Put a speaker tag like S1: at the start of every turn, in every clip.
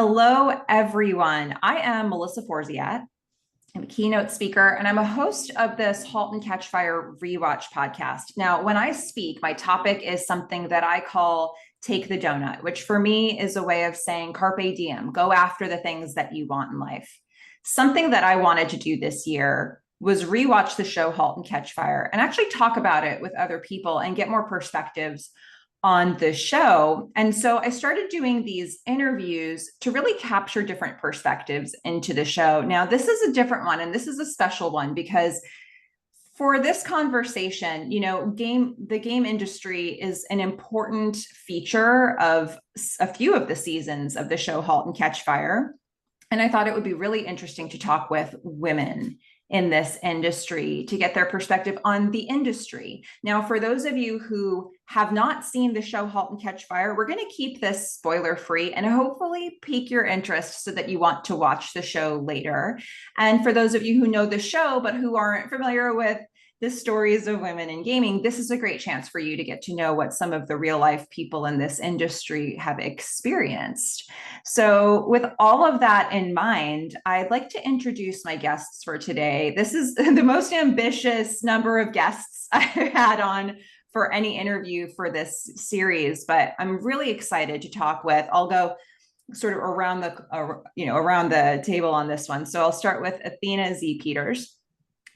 S1: Hello, everyone. I am Melissa Forziat. I'm a keynote speaker, and I'm a host of this Halt and Catch Fire rewatch podcast. Now, when I speak, my topic is something that I call Take the Doughnut, which for me is a way of saying carpe diem, go after the things that you want in life. Something that I wanted to do this year was rewatch the show Halt and Catch Fire and actually talk about it with other people and get more perspectives on the show. And so I started doing these interviews to really capture different perspectives into the show. Now, this is a different one, and this is a special one because for this conversation, the game industry is an important feature of a few of the seasons of the show Halt and Catch Fire. And I thought it would be really interesting to talk with women in this industry to get their perspective on the industry. Now, for those of you who have not seen the show Halt and Catch Fire, we're going to keep this spoiler free and hopefully pique your interest so that you want to watch the show later. And for those of you who know the show, but who aren't familiar with the stories of women in gaming, this is a great chance for you to get to know what some of the real life people in this industry have experienced. So with all of that in mind, I'd like to introduce my guests for today. This is the most ambitious number of guests I've had on for any interview for this series, but I'm really excited to talk with. I'll go sort of around the table on this one. So I'll start with Athena Z. Peters,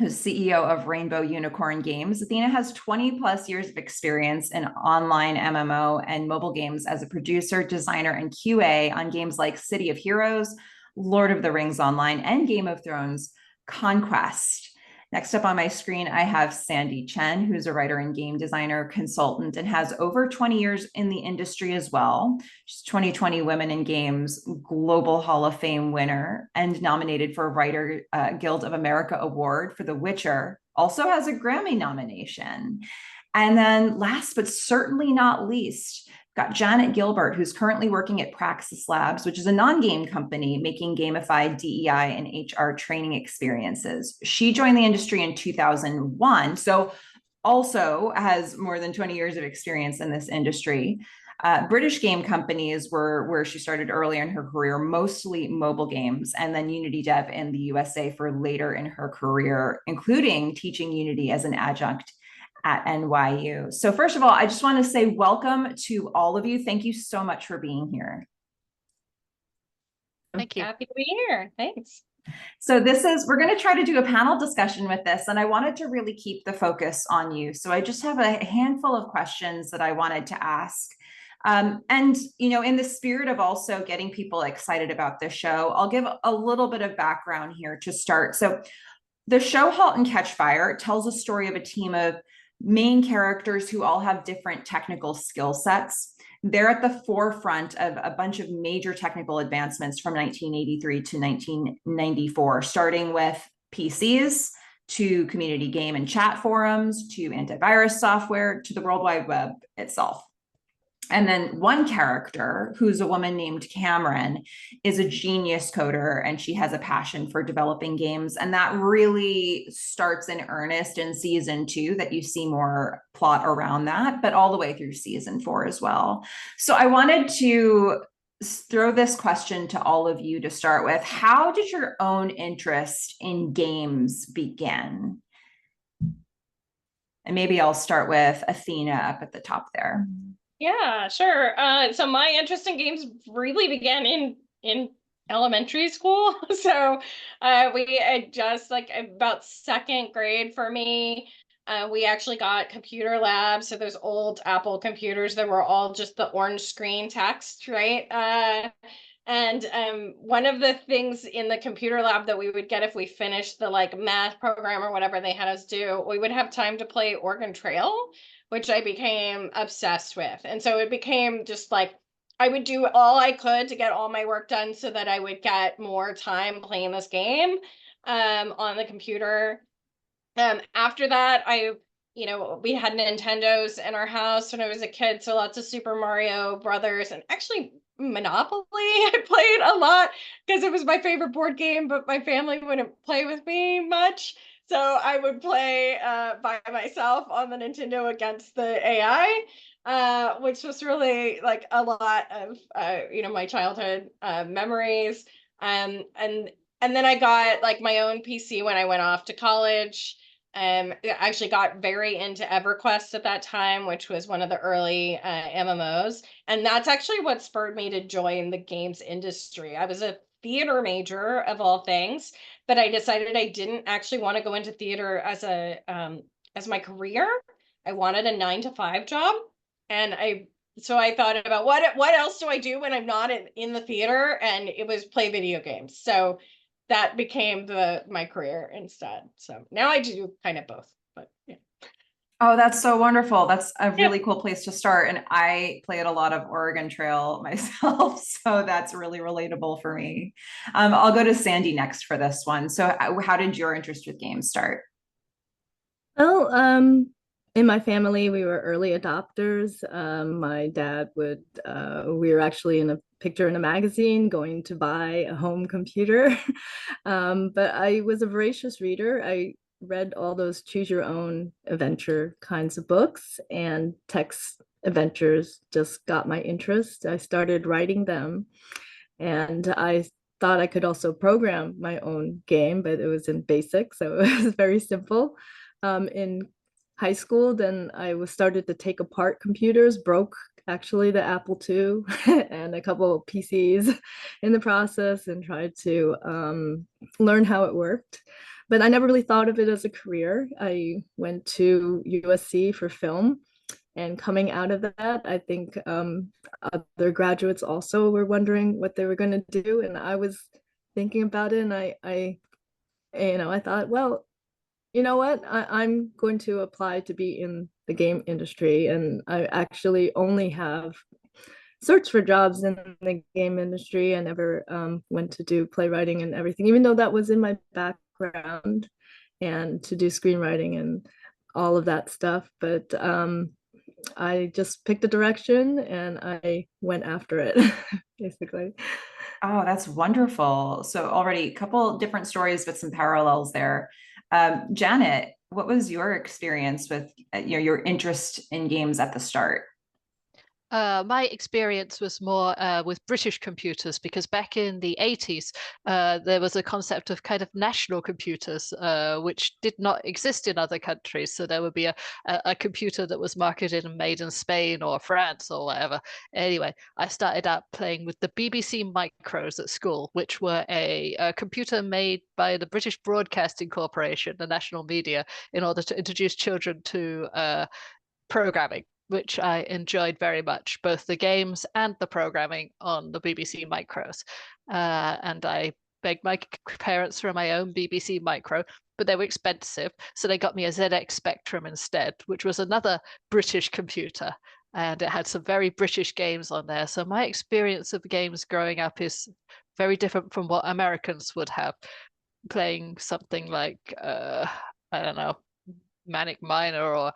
S1: who's CEO of Rainbow Unicorn Games. Athena has 20 plus years of experience in online MMO and mobile games as a producer, designer, and QA on games like City of Heroes, Lord of the Rings Online, and Game of Thrones Conquest. Next up on my screen, I have Sandy Chen, who's a writer and game designer consultant and has over 20 years in the industry as well. She's 2020 Women in Games Global Hall of Fame winner and nominated for Writer Guild of America Award for The Witcher. Also has a Grammy nomination. And then last but certainly not least, got Janet Gilbert, who's currently working at Praxis Labs, which is a non-game company making gamified DEI and HR training experiences. She joined the industry in 2001, so also has more than 20 years of experience in this industry. British game companies were where she started earlier in her career, mostly mobile games, and then Unity Dev in the USA for later in her career, including teaching Unity as an adjunct at NYU. So first of all, I just want to say welcome to all of you. Thank you so much for being here.
S2: Thank you. Happy to be here. Thanks.
S1: So we're going to try to do a panel discussion with this, and I wanted to really keep the focus on you. So I just have a handful of questions that I wanted to ask. And, in the spirit of also getting people excited about this show, I'll give a little bit of background here to start. So the show Halt and Catch Fire tells a story of a team of main characters who all have different technical skill sets. They're at the forefront of a bunch of major technical advancements from 1983 to 1994, starting with PCs to community game and chat forums to antivirus software to the World Wide Web itself. And then one character, who's a woman named Cameron, is a genius coder, and she has a passion for developing games. And that really starts in earnest in season 2, that you see more plot around that, but all the way through season 4 as well. So I wanted to throw this question to all of you to start with. How did your own interest in games begin? And maybe I'll start with Athena up at the top there.
S2: Yeah, sure. So my interest in games really began in elementary school. So we just about second grade for me, we actually got computer labs. So those old Apple computers that were all just the orange screen text, right? And one of the things in the computer lab that we would get if we finished the math program or whatever they had us do, we would have time to play Oregon Trail, which I became obsessed with. And so it became just I would do all I could to get all my work done so that I would get more time playing this game on the computer. After that, we had Nintendos in our house when I was a kid, so lots of Super Mario Brothers and actually Monopoly I played a lot because it was my favorite board game, but my family wouldn't play with me much. So I would play by myself on the Nintendo against the AI, which was really like a lot of my childhood memories. And then I got like my own PC when I went off to college. I actually got very into EverQuest at that time, which was one of the early MMOs. And that's actually what spurred me to join the games industry. I was a theater major of all things, but I decided I didn't actually want to go into theater as my career. I wanted a 9 to 5 job. And I thought about what else do I do when I'm not in the theater? And it was play video games. So that became my career instead. So now I do kind of both, but yeah.
S1: Oh, that's so wonderful. That's a
S2: Yeah.
S1: really cool place to start. And I played a lot of Oregon Trail myself, so that's really relatable for me. I'll go to Sandy next for this one. So, how did your interest with games start?
S3: Well, in my family, we were early adopters. My dad we were actually in a picture in a magazine going to buy a home computer. But I was a voracious reader. I read all those choose your own adventure kinds of books, and text adventures just got my interest. I started writing them, and I thought I could also program my own game, but it was in BASIC, so it was very simple. In high school, then I was started to take apart computers, broke actually the Apple II and a couple of PCs in the process, and tried to learn how it worked. But I never really thought of it as a career. I went to USC for film, and coming out of that, I think other graduates also were wondering what they were going to do, and I was thinking about it, and I thought, well, you know what? I'm going to apply to be in the game industry, and I actually only have searched for jobs in the game industry. I never went to do playwriting and everything, even though that was in my background, and to do screenwriting and all of that stuff. But I just picked a direction and I went after it, basically.
S1: Oh, that's wonderful. So, already a couple different stories, but some parallels there. Janet, what was your experience with your interest in games at the start?
S4: My experience was more with British computers, because back in the 80s, there was a concept of kind of national computers, which did not exist in other countries. So there would be a computer that was marketed and made in Spain or France or whatever. Anyway, I started out playing with the BBC Micros at school, which were a computer made by the British Broadcasting Corporation, the national media, in order to introduce children to programming, which I enjoyed very much, both the games and the programming on the BBC Micros. And I begged my parents for my own BBC Micro, but they were expensive. So they got me a ZX Spectrum instead, which was another British computer. And it had some very British games on there. So my experience of games growing up is very different from what Americans would have, playing something like, I don't know, Manic Miner, or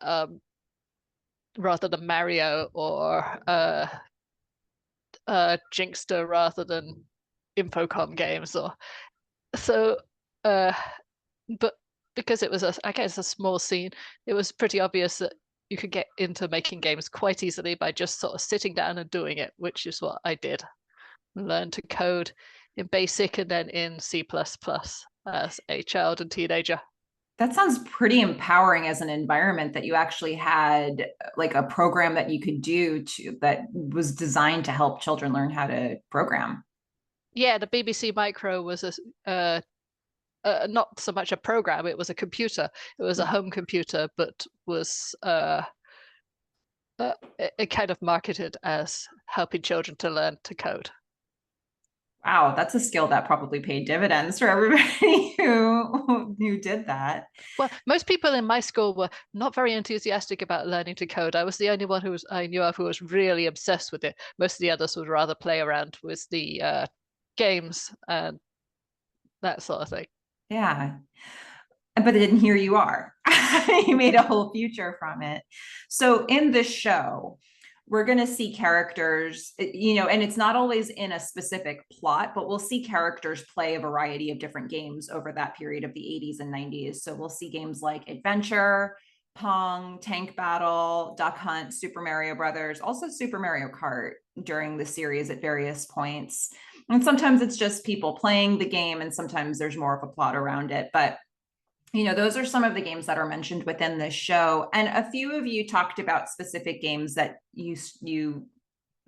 S4: um, rather than Mario, or Jinxter rather than Infocom games, or so. But because it was I guess a small scene, it was pretty obvious that you could get into making games quite easily by just sort of sitting down and doing it, which is what I did. Learn to code in BASIC and then in C++ as a child and teenager.
S1: That sounds pretty empowering as an environment, that you actually had like a program that you could do that was designed to help children learn how to program.
S4: Yeah, the BBC Micro was not so much a program; it was a computer. It was a home computer, but was it kind of marketed as helping children to learn to code.
S1: Wow, that's a skill that probably paid dividends for everybody who did that.
S4: Well, most people in my school were not very enthusiastic about learning to code. I was the only one I knew of who was really obsessed with it. Most of the others would rather play around with the games and that sort of thing.
S1: Yeah. But then here you are. You made a whole future from it. So in this show, we're going to see characters, and it's not always in a specific plot, but we'll see characters play a variety of different games over that period of the 80s and 90s. So we'll see games like Adventure, Pong, Tank Battle, Duck Hunt, Super Mario Brothers, also Super Mario Kart during the series at various points. And sometimes it's just people playing the game, and sometimes there's more of a plot around it. But those are some of the games that are mentioned within this show. And a few of you talked about specific games that you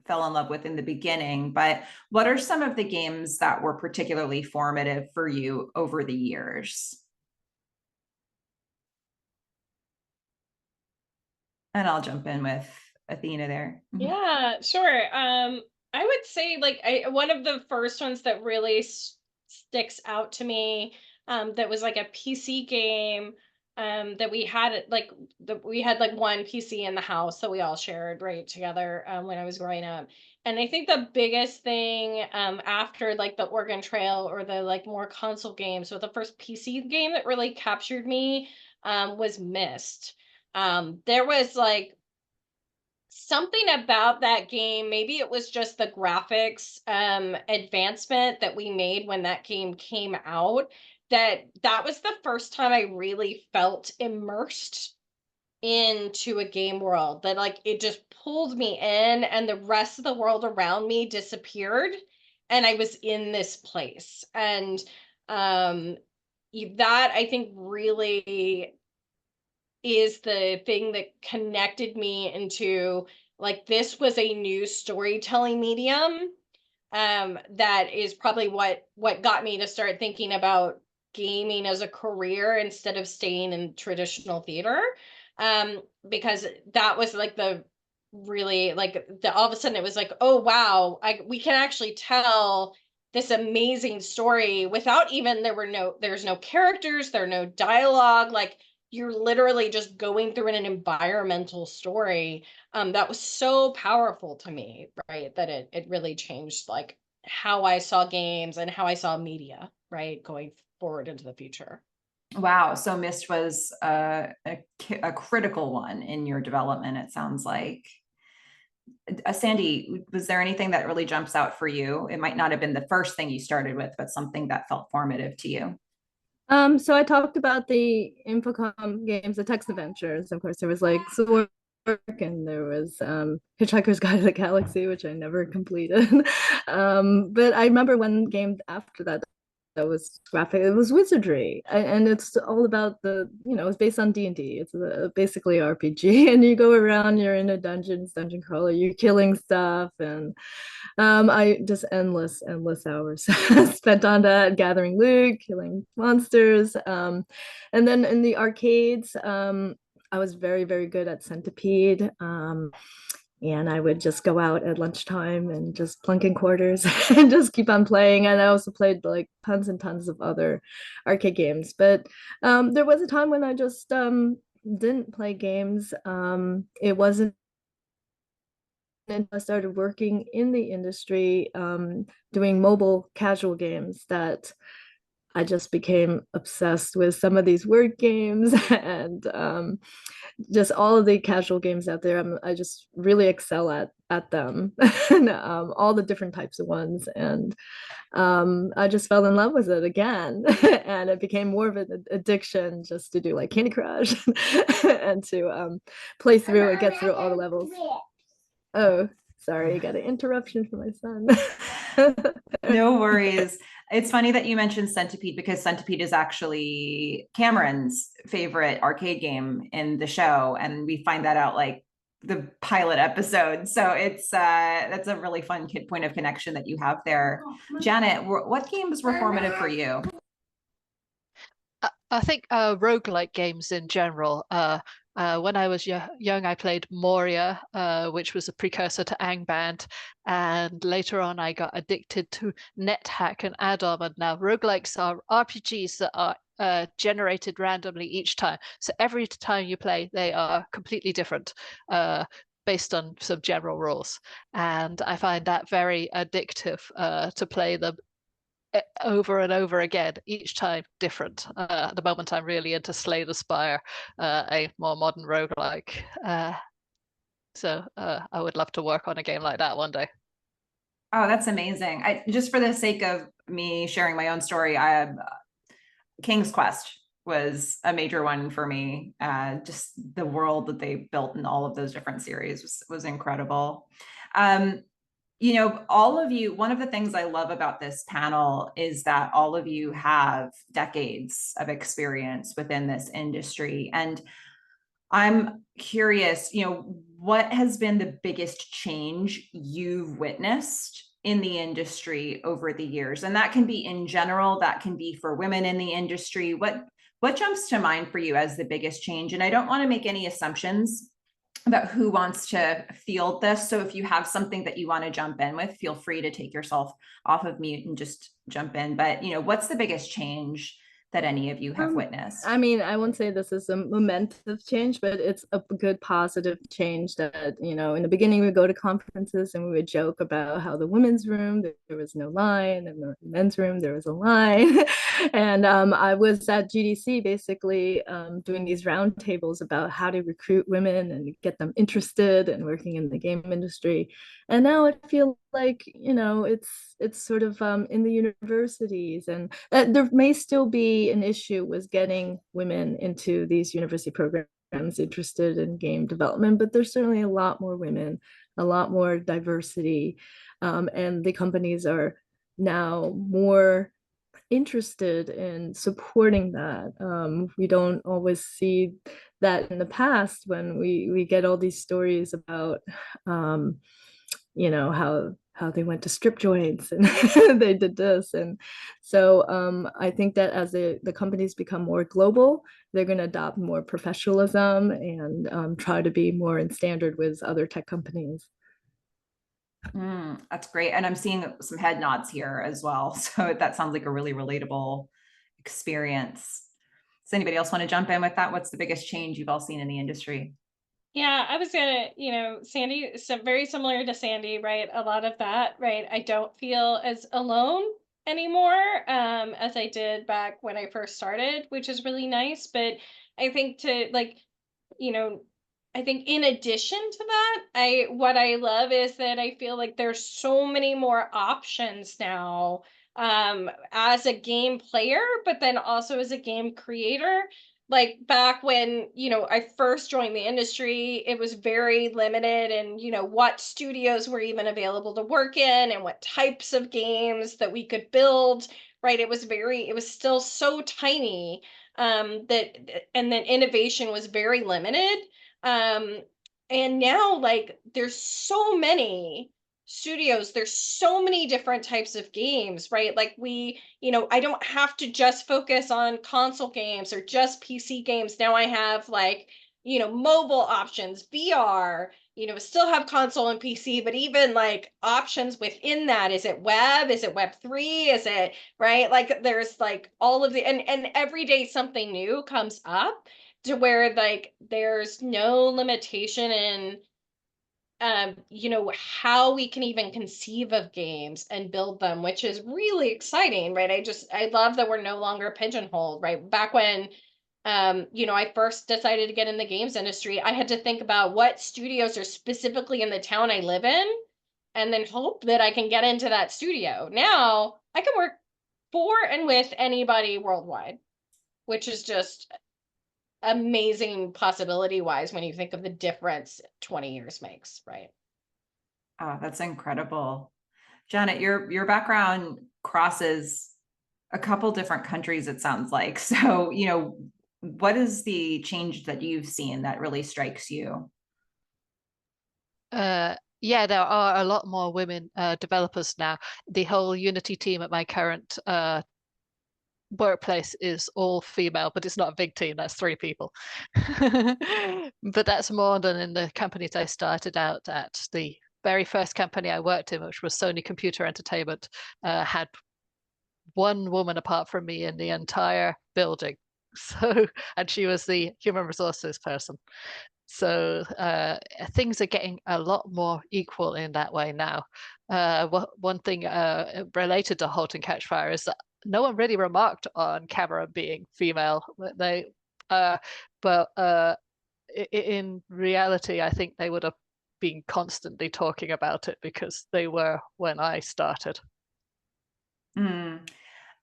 S1: fell in love with in the beginning, but what are some of the games that were particularly formative for you over the years? And I'll jump in with Athena there.
S2: Yeah, sure. I would say one of the first ones that really sticks out to me, that was like a PC game, that we had like one PC in the house that we all shared right together, when I was growing up. And I think the biggest thing, after like the Oregon Trail or the like more console games, so the first PC game that really captured me, was Myst. There was like something about that game, maybe it was just the graphics advancement that we made when that game came out, that was the first time I really felt immersed into a game world, that like it just pulled me in and the rest of the world around me disappeared and I was in this place. And that I think really is the thing that connected me into like this was a new storytelling medium, that is probably what got me to start thinking about gaming as a career instead of staying in traditional theater, because that was like the really like the all of a sudden it was like, oh wow, we can actually tell this amazing story without even there's no characters, there are no dialogue, like you're literally just going through an environmental story, that was so powerful to me, right? That it really changed like how I saw games and how I saw media, right? Going forward into the future.
S1: Wow. So Myst was a critical one in your development, it sounds like. Sandy, was there anything that really jumps out for you? It might not have been the first thing you started with, but something that felt formative to you.
S3: So I talked about the Infocom games, the text adventures. Of course, there was like Sword, and there was Hitchhiker's Guide to the Galaxy, which I never completed. But I remember one game after that was graphic. It was Wizardry, and it's all about it's based on D&D. It's basically RPG, and you go around. You're in a dungeon crawler. You're killing stuff, and I just endless hours spent on that, gathering loot, killing monsters. And then in the arcades, I was very, very good at Centipede. And I would just go out at lunchtime and just plunk in quarters and just keep on playing. And I also played like tons and tons of other arcade games. But there was a time when I just didn't play games. It wasn't until I started working in the industry, doing mobile casual games, that I just became obsessed with some of these word games and just all of the casual games out there. I just really excel at them, and all the different types of ones. And I just fell in love with it again, and it became more of an addiction just to do like Candy Crush and to play through and get through all the levels. Oh, sorry, I got an interruption from my son.
S1: No worries. It's funny that you mentioned Centipede, because Centipede is actually Cameron's favorite arcade game in the show. And we find that out like the pilot episode. So it's that's a really fun point of connection that you have there. Janet, what games were formative for you?
S4: I think roguelike games in general. When I was young, I played Moria, which was a precursor to Angband, and later on I got addicted to NetHack and Add-on, and now roguelikes are RPGs that are generated randomly each time. So every time you play, they are completely different, based on some general rules. And I find that very addictive, to play them over and over again, each time different. At the moment, I'm really into Slay the Spire, a more modern roguelike. So I would love to work on a game like that one day.
S1: Oh, that's amazing. Just for the sake of me sharing my own story, King's Quest was a major one for me. Just the world that they built in all of those different series was incredible. All of you, one of the things I love about this panel is that all of you have decades of experience within this industry. And I'm curious, what has been the biggest change you've witnessed in the industry over the years? And that can be in general, that can be for women in the industry. What jumps to mind for you as the biggest change? And I don't want to make any assumptions about who wants to field this. So if you have something that you want to jump in with, feel free to take yourself off of mute and just jump in. But, what's the biggest change that any of you have witnessed?
S3: I mean, I won't say this is a momentous change, but it's a good positive change that, in the beginning we go to conferences and we would joke about how the women's room, there was no line, and the men's room, there was a line. And I was at GDC basically doing these roundtables about how to recruit women and get them interested in working in the game industry. And now I feel like, it's sort of in the universities, and there may still be an issue with getting women into these university programs interested in game development, but there's certainly a lot more women, a lot more diversity, and the companies are now more interested in supporting that. We don't always see that in the past when we get all these stories about how they went to strip joints and they did this. And so I think that as the companies become more global, they're going to adopt more professionalism and try to be more in standard with other tech companies.
S1: That's great. And I'm seeing some head nods here as well. So that sounds like a really relatable experience. Does anybody else want to jump in with that? What's the biggest change you've all seen in the industry?
S2: Yeah, I was gonna, Sandy, very similar to Sandy, right? A lot of that, right? I don't feel as alone anymore as I did back when I first started, which is really nice. But I think I think in addition to that, what I love is that I feel like there's so many more options now as a game player, but then also as a game creator. Like back when, I first joined the industry, it was very limited and, what studios were even available to work in and what types of games that we could build, right? It was still so tiny and then innovation was very limited. And now like there's so many studios, there's so many different types of games, right? Like I don't have to just focus on console games or just PC games. Now I have like, mobile options, VR, still have console and PC, but even like options within that. Is it web? Is it Web3? Is it right? Like there's like all of the and every day something new comes up to where like there's no limitation in how we can even conceive of games and build them, which is really exciting, right? I love that we're no longer pigeonholed, right? Back when I first decided to get in the games industry, I had to think about what studios are specifically in the town I live in and then hope that I can get into that studio. Now I can work for and with anybody worldwide, which is just amazing possibility wise when you think of the difference 20 years makes, right?
S1: Oh, that's incredible. Janet, your background crosses a couple different countries, it sounds like. So, what is the change that you've seen that really strikes you?
S4: Yeah, there are a lot more women developers now. The whole Unity team at my current workplace is all female, but it's not a big team. That's 3 people. But that's more than in the companies I started out at. The very first company I worked in, which was Sony Computer Entertainment, had 1 woman apart from me in the entire building. So, and she was the human resources person. So things are getting a lot more equal in that way now. One thing related to Halt and Catch Fire is that no one really remarked on Cameron being female. But in reality, I think they would have been constantly talking about it because they were when I started.
S1: Mm.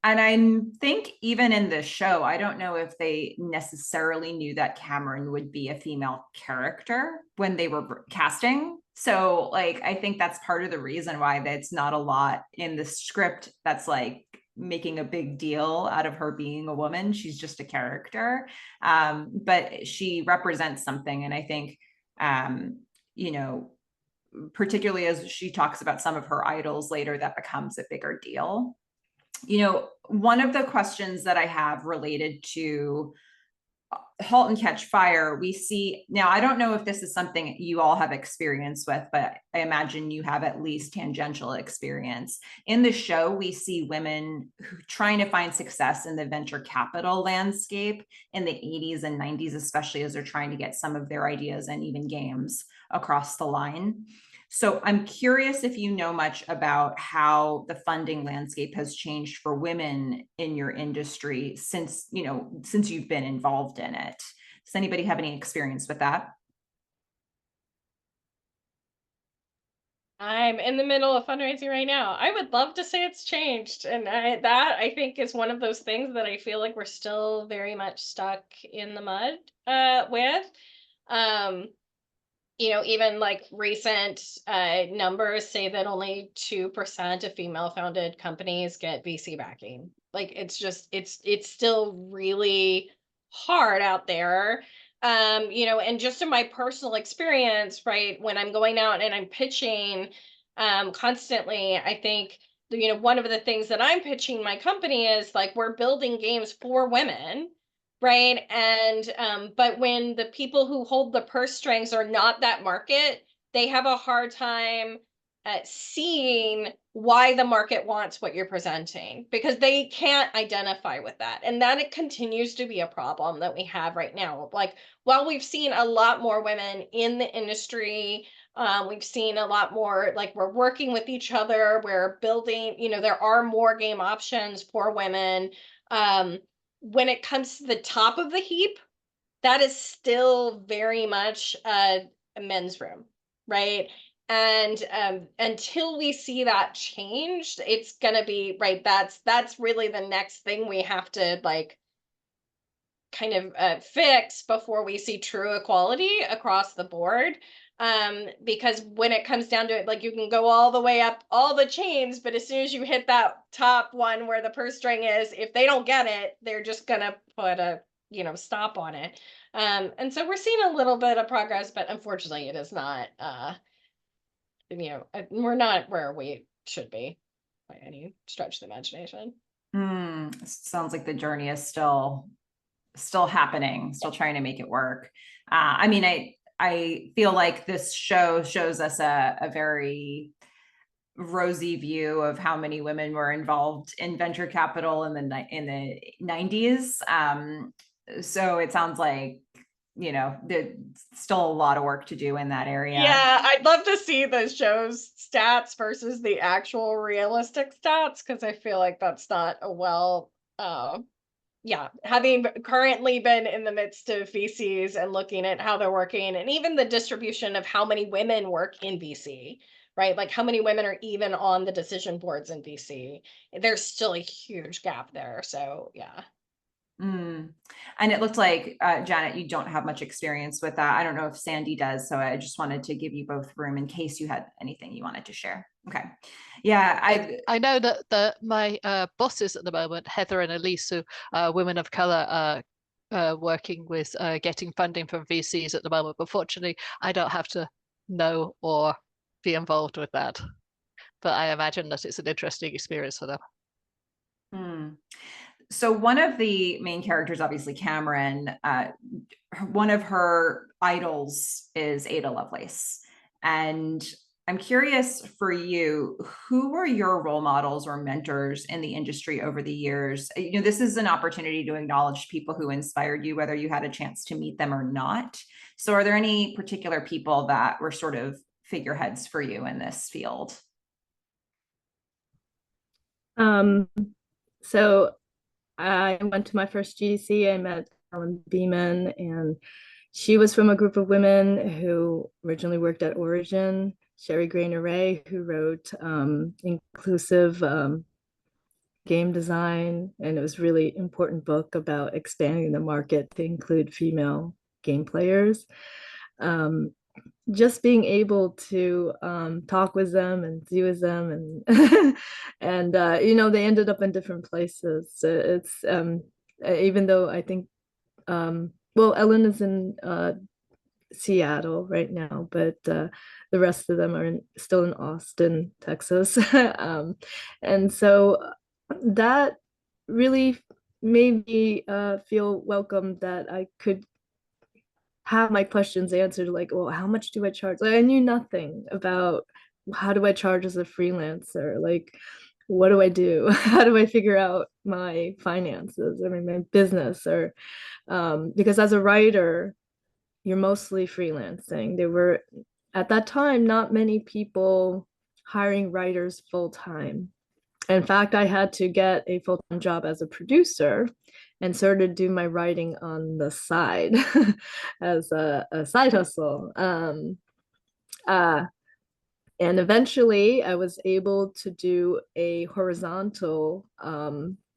S1: And I think even in this show, I don't know if they necessarily knew that Cameron would be a female character when they were casting. So, like, I think that's part of the reason why that's not a lot in the script that's like making a big deal out of her being a woman. She's just a character. But she represents something. And I think, you know, particularly as she talks about some of her idols later, that becomes a bigger deal. You know, one of the questions that I have related to Halt and Catch Fire, we see now, I don't know if this is something you all have experience with, but I imagine you have at least tangential experience. In the show, we see women trying to find success in the venture capital landscape in the 80s and 90s, especially as they're trying to get some of their ideas and even games across the line. So I'm curious if you know much about how the funding landscape has changed for women in your industry since, you know, since you've been involved in it. Does anybody have any experience with that?
S2: I'm in the middle of fundraising right now. I would love to say it's changed. And that I think is one of those things that I feel like we're still very much stuck in the mud with. You know, even like recent numbers say that only 2% of female founded companies get VC backing. Like it's just, it's still really hard out there. You know, and just in my personal experience, right, when I'm going out and I'm pitching constantly, I think, you know, one of the things that I'm pitching my company is like, we're building games for women, right? And but when the people who hold the purse strings are not that market, they have a hard time seeing why the market wants what you're presenting because they can't identify with that. And that it continues to be a problem that we have right now. Like, while we've seen a lot more women in the industry, we've seen a lot more, like, we're working with each other, we're building, you know, there are more game options for women. When it comes to the top of the heap, that is still very much a men's room, right? And until we see that changed, it's gonna be right. That's really the next thing we have to like kind of fix before we see true equality across the board. Because when it comes down to it, like you can go all the way up all the chains, but as soon as you hit that top one where the purse string is, if they don't get it, they're just gonna put a, you know, stop on it. And so we're seeing a little bit of progress, but unfortunately it is not, you know, we're not where we should be by any stretch of the imagination.
S1: Sounds like the journey is still happening, still trying to make it work. I mean, I feel like this show shows us a very rosy view of how many women were involved in venture capital in the 90s. So it sounds like, you know, there's still a lot of work to do in that area.
S2: Yeah, I'd love to see the show's stats versus the actual realistic stats because I feel like that's not a well, yeah, having currently been in the midst of VCs and looking at how they're working and even the distribution of how many women work in VC, right? Like how many women are even on the decision boards in VC. There's still a huge gap there. So yeah.
S1: And it looked like, Janet, you don't have much experience with that. I don't know if Sandy does. So I just wanted to give you both room in case you had anything you wanted to share. Okay. Yeah.
S4: I know that my bosses at the moment, Heather and Elise, who are women of color, are working with getting funding from VCs at the moment. But fortunately, I don't have to know or be involved with that. But I imagine that it's an interesting experience for them.
S1: So one of the main characters, obviously Cameron, one of her idols is Ada Lovelace. And I'm curious for you, who were your role models or mentors in the industry over the years? You know, this is an opportunity to acknowledge people who inspired you, whether you had a chance to meet them or not. So are there any particular people that were sort of figureheads for you in this field?
S3: So I went to my first GDC. I met Ellen Beeman, and she was from a group of women who originally worked at Origin. Sherry Grainer Ray, who wrote inclusive game design, and it was really important book about expanding the market to include female game players. Just being able to talk with them and see with them, and and you know, they ended up in different places. So it's even though I think well, Ellen is in Seattle right now, but the rest of them are still in Austin, Texas. And so that really made me feel welcome, that I could have my questions answered, like, well, how much do I charge? Like, I knew nothing about how do I charge as a freelancer? Like, what do I do? How do I figure out my finances? I mean, my business, or because as a writer, you're mostly freelancing. There were at that time not many people hiring writers full time. In fact, I had to get a full-time job as a producer and started to do my writing on the side as a side hustle. And eventually I was able to do a horizontal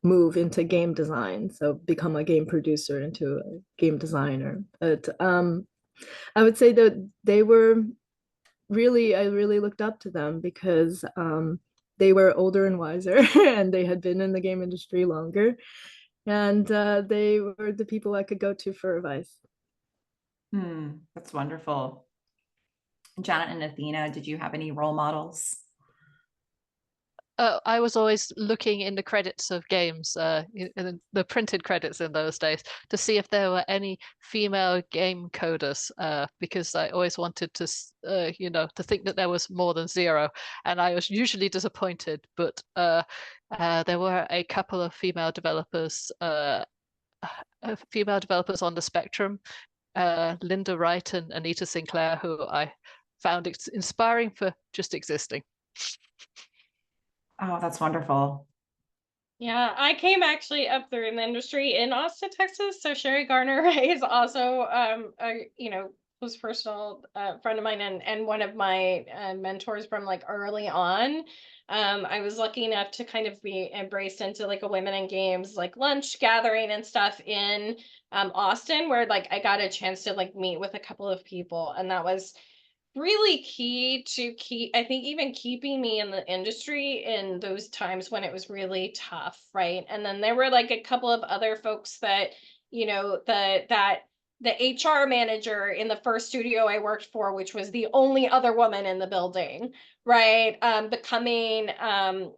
S3: move into game design. So become a game producer into a game designer. But I would say that they were really, I really looked up to them because they were older and wiser and they had been in the game industry longer. And they were the people I could go to for advice.
S1: That's wonderful. Janet and Athena, did you have any role models?
S4: I was always looking in the credits of games, in the printed credits in those days, to see if there were any female game coders, because I always wanted to, you know, to think that there was more than zero, and I was usually disappointed. But there were a couple of female developers on the spectrum, Linda Wright and Anita Sinclair, who I found inspiring for just existing.
S1: Oh, that's wonderful.
S2: Yeah, I came actually up through the industry in Austin, Texas. So Sherry Garner Ray is also a, you know, close personal friend of mine, and one of my mentors from like early on. I was lucky enough to kind of be embraced into like a women in games like lunch gathering and stuff in Austin, where like I got a chance to like meet with a couple of people, and that was really key to I think even keeping me in the industry in those times when it was really tough, right? And then there were like a couple of other folks that, you know, the HR manager in the first studio I worked for, which was the only other woman in the building, right? Becoming her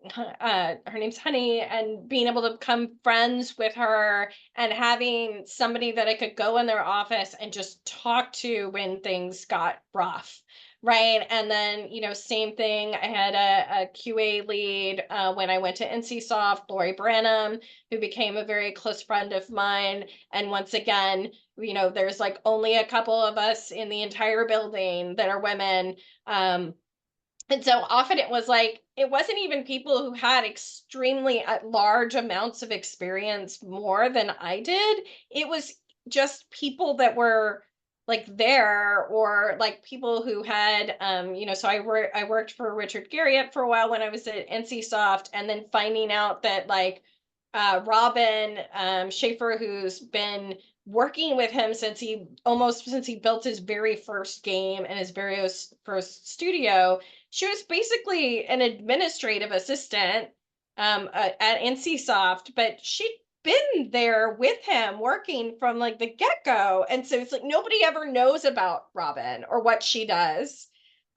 S2: name's Honey, and being able to become friends with her and having somebody that I could go in their office and just talk to when things got rough. Right. And then, you know, same thing. I had a QA lead when I went to NCSoft, Lori Branham, who became a very close friend of mine. And once again, you know, there's like only a couple of us in the entire building that are women. And so often it was like, it wasn't even people who had extremely large amounts of experience more than I did. It was just people that were like there, or like people who had, you know, so I worked for Richard Garriott for a while when I was at NCSoft, and then finding out that like Robin Schaefer, who's been working with him since he built his very first game and his very first studio. She was basically an administrative assistant at NCSoft, but she'd been there with him working from like the get-go. And so it's like nobody ever knows about Robin or what she does.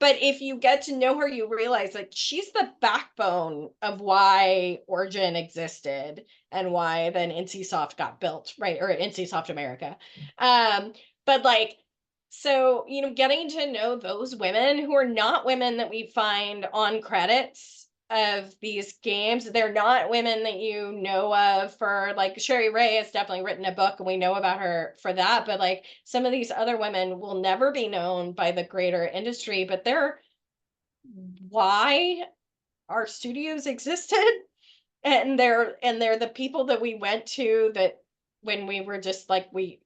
S2: But if you get to know her, you realize like she's the backbone of why Origin existed and why then NCSoft got built, right? Or NCSoft America. But like, so, you know, getting to know those women who are not women that we find on credits of these games. They're not women that you know of for like Sherry Ray has definitely written a book and we know about her for that. But like some of these other women will never be known by the greater industry, but they're why our studios existed. And they're the people that we went to that when we were just like, we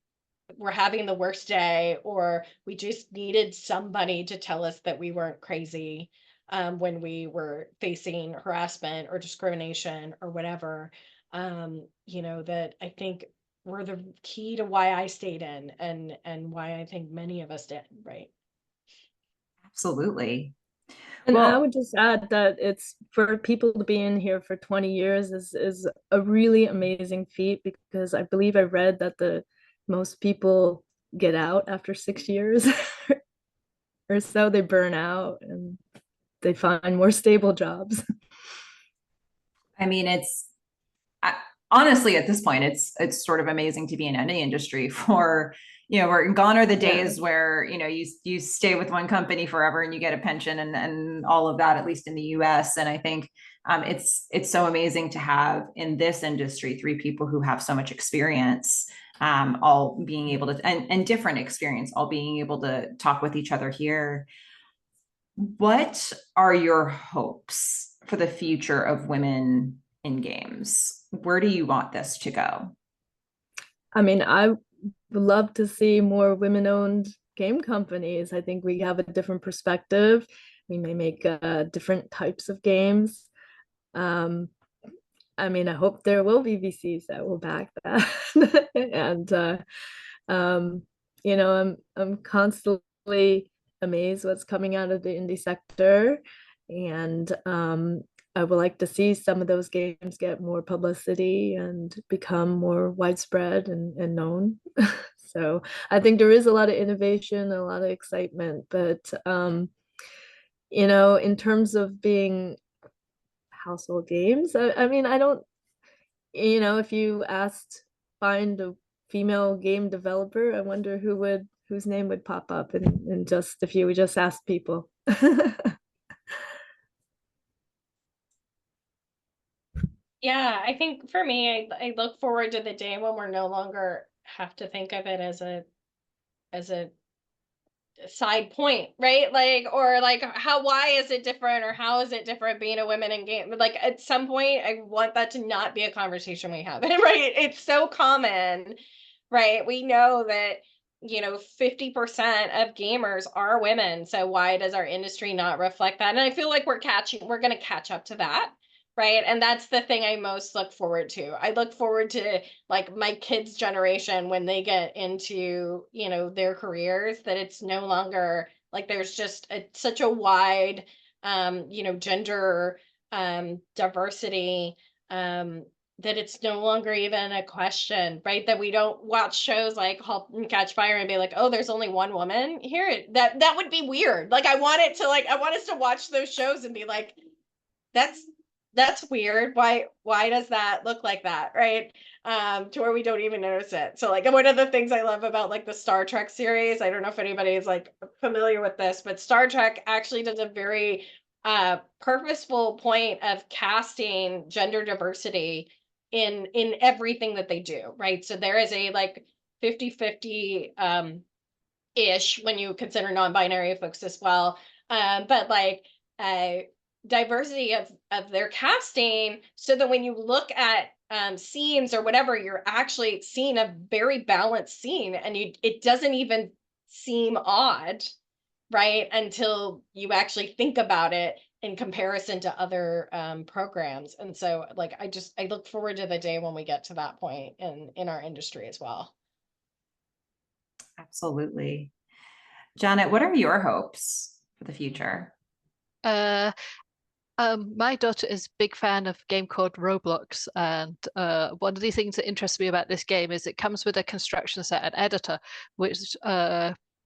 S2: were having the worst day, or we just needed somebody to tell us that we weren't crazy when we were facing harassment or discrimination or whatever. That I think were the key to why I stayed in, and why I think many of us did, right?
S1: Absolutely.
S3: And I
S1: Well,
S3: would just add that it's for people to be in here for 20 years is a really amazing feat, because I believe I read that the most people get out after 6 years or so. They burn out and they find more stable jobs.
S1: I mean, I, honestly, at this point, it's sort of amazing to be in any industry for, we're gone are the days
S3: Yeah.
S1: where, you stay with one company forever and you get a pension and all of that, at least in the US. And I think it's so amazing to have in this industry 3 people who have so much experience, all being able to, and different experience, all being able to talk with each other here. What are your hopes for the future of women in games? Where do you want this to go?
S3: I mean, I would love to see more women-owned game companies. I think we have a different perspective. We may make different types of games. Um, I mean, I hope there will be VCs that will back that. And um, I'm constantly amazed what's coming out of the indie sector, and I would like to see some of those games get more publicity and become more widespread and known. So I think there is a lot of innovation, a lot of excitement, but in terms of being household games, I mean, I don't, if you asked find a female game developer, I wonder whose name would pop up in just if you would just ask people.
S2: Yeah, I think for me, I look forward to the day when we're no longer have to think of it as a side point, right? Like, or like, why is it different, or how is it different being a woman in game? Like, at some point, I want that to not be a conversation we have, right? It's so common, right? We know that 50% of gamers are women. So why does our industry not reflect that? And I feel like we're going to catch up to that. Right. And that's the thing I most look forward to. I look forward to like my kids' generation when they get into, their careers, that it's no longer like there's just such a wide, gender diversity, that it's no longer even a question, right? That we don't watch shows like Halt and Catch Fire and be like, oh, there's only one woman here. That would be weird. Like I want us to watch those shows and be like, that's weird. Why does that look like that, right? To where we don't even notice it. So like one of the things I love about like the Star Trek series, I don't know if anybody is like familiar with this, but Star Trek actually does a very purposeful point of casting gender diversity in everything that they do, right? So there is a like 50-50 ish when you consider non-binary folks as well. But like diversity of their casting, so that when you look at scenes or whatever, you're actually seeing a very balanced scene, and it doesn't even seem odd, right? Until you actually think about it in comparison to other programs. And so like I look forward to the day when we get to that point in our industry as well.
S1: Absolutely. Janet, what are your hopes for the future?
S4: Uh, my daughter is a big fan of a game called Roblox, and one of the things that interests me about this game is it comes with a construction set and editor, which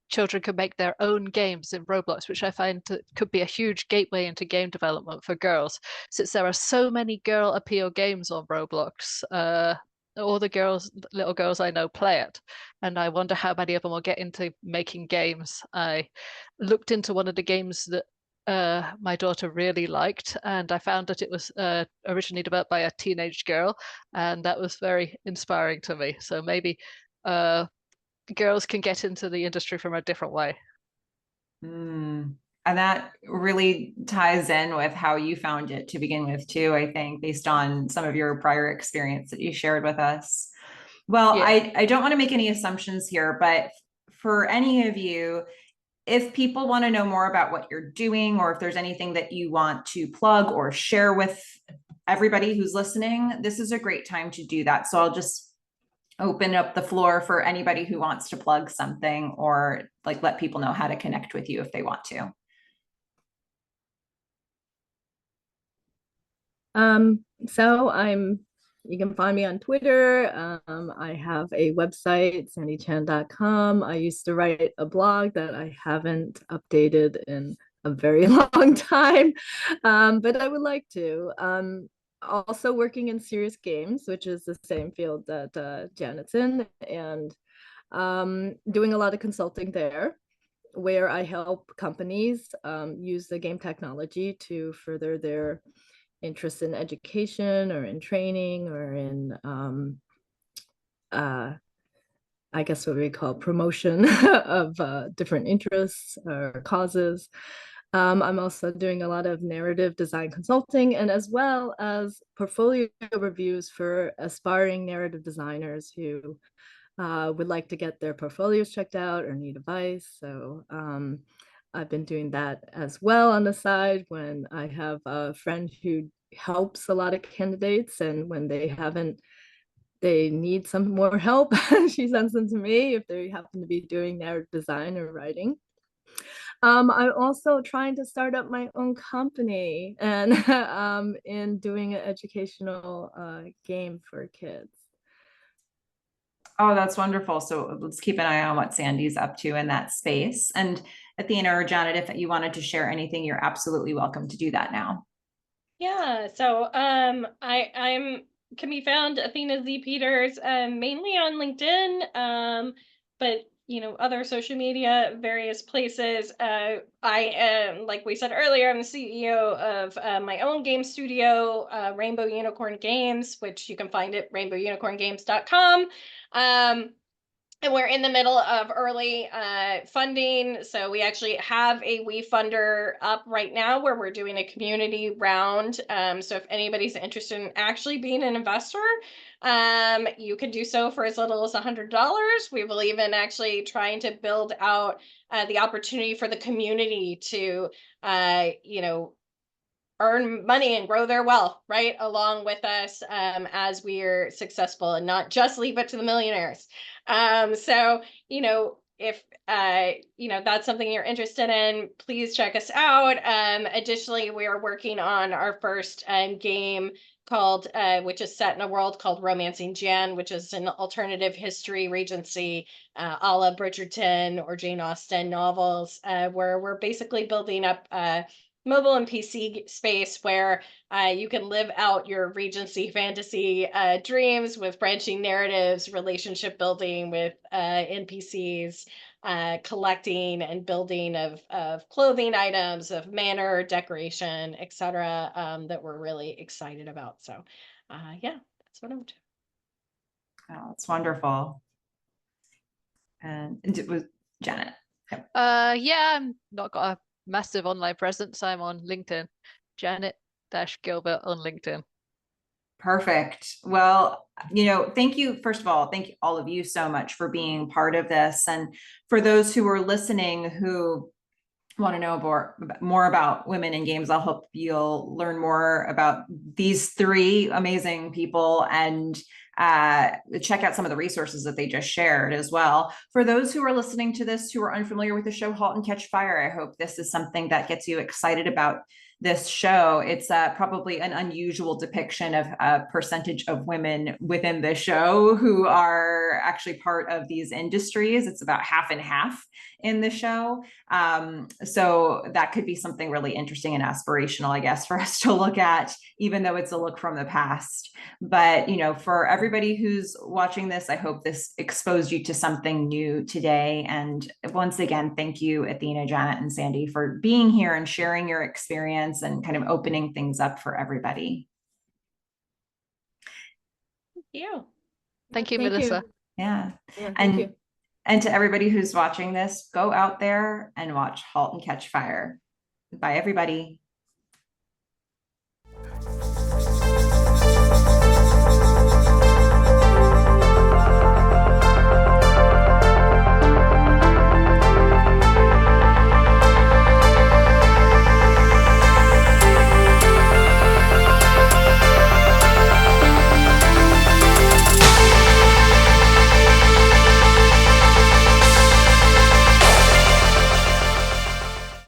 S4: children can make their own games in Roblox, which I find could be a huge gateway into game development for girls, since there are so many girl appeal games on Roblox. All the little girls I know play it, and I wonder how many of them will get into making games. I looked into one of the games that my daughter really liked, and I found that it was originally developed by a teenage girl, and that was very inspiring to me. So maybe girls can get into the industry from a different way.
S1: And that really ties in with how you found it to begin with, too, I think, based on some of your prior experience that you shared with us. Well,
S4: Yeah.
S1: I don't want to make any assumptions here, but for any of you, if people want to know more about what you're doing, or if there's anything that you want to plug or share with everybody who's listening, this is a great time to do that. So I'll just open up the floor for anybody who wants to plug something, or like let people know how to connect with you if they want to.
S3: So you can find me on Twitter. I have a website, sandychan.com. I used to write a blog that I haven't updated in a very long time, but I would like to. Also working in serious games, which is the same field that Janet's in, and doing a lot of consulting there, where I help companies use the game technology to further their interest in education or in training or in I guess what we call promotion of different interests or causes. I'm also doing a lot of narrative design consulting, and as well as portfolio reviews for aspiring narrative designers who would like to get their portfolios checked out or need advice. So I've been doing that as well on the side when I have a friend who helps a lot of candidates, and when they need some more help, she sends them to me if they happen to be doing narrative design or writing. I'm also trying to start up my own company and in doing an educational game for kids.
S1: Oh, that's wonderful. So let's keep an eye on what Sandy's up to in that space. And Athena or Janet, if you wanted to share anything, you're absolutely welcome to do that now.
S2: Yeah, so I'm can be found Athena Z Peters mainly on LinkedIn, but other social media, various places. I am, like we said earlier, I'm the CEO of my own game studio, Rainbow Unicorn Games, which you can find at rainbowunicorngames.com. And we're in the middle of early funding. So we actually have a WeFunder up right now where we're doing a community round. So if anybody's interested in actually being an investor, you can do so for as little as $100. We believe in actually trying to build out the opportunity for the community to, earn money and grow their wealth right along with us as we're successful, and not just leave it to the millionaires. So if that's something you're interested in, please check us out. Additionally, we are working on our first game called which is set in a world called Romancing Jan, which is an alternative history Regency a la Bridgerton or Jane Austen novels, where we're basically building up mobile and PC space where you can live out your Regency fantasy dreams with branching narratives, relationship building with NPCs, collecting and building of clothing items, of manor decoration, etc. That we're really excited about. So yeah, that's what I'm doing.
S1: Oh, it's wonderful. And it was Janet. Yep.
S4: Yeah, I'm not got a massive online presence. I'm on LinkedIn, Janet-Gilbert on LinkedIn.
S1: Perfect. Well, thank you. First of all, thank you all of you so much for being part of this. And for those who are listening who want to know more about women in games, I'll hope you'll learn more about these three amazing people and check out some of the resources that they just shared as well. For those who are listening to this who are unfamiliar with the show Halt and Catch Fire, I hope this is something that gets you excited about this show. It's probably an unusual depiction of a percentage of women within the show who are actually part of these industries. It's about half and half in the show. So that could be something really interesting and aspirational, I guess, for us to look at, even though it's a look from the past. But, for everybody who's watching this, I hope this exposed you to something new today. And once again, thank you, Athena, Janet, and Sandy, for being here and sharing your experience and kind of opening things up for everybody.
S2: Thank you.
S4: Thank you, Melissa.
S1: Yeah.
S3: Thank you.
S1: And to everybody who's watching this, go out there and watch Halt and Catch Fire. Bye, everybody.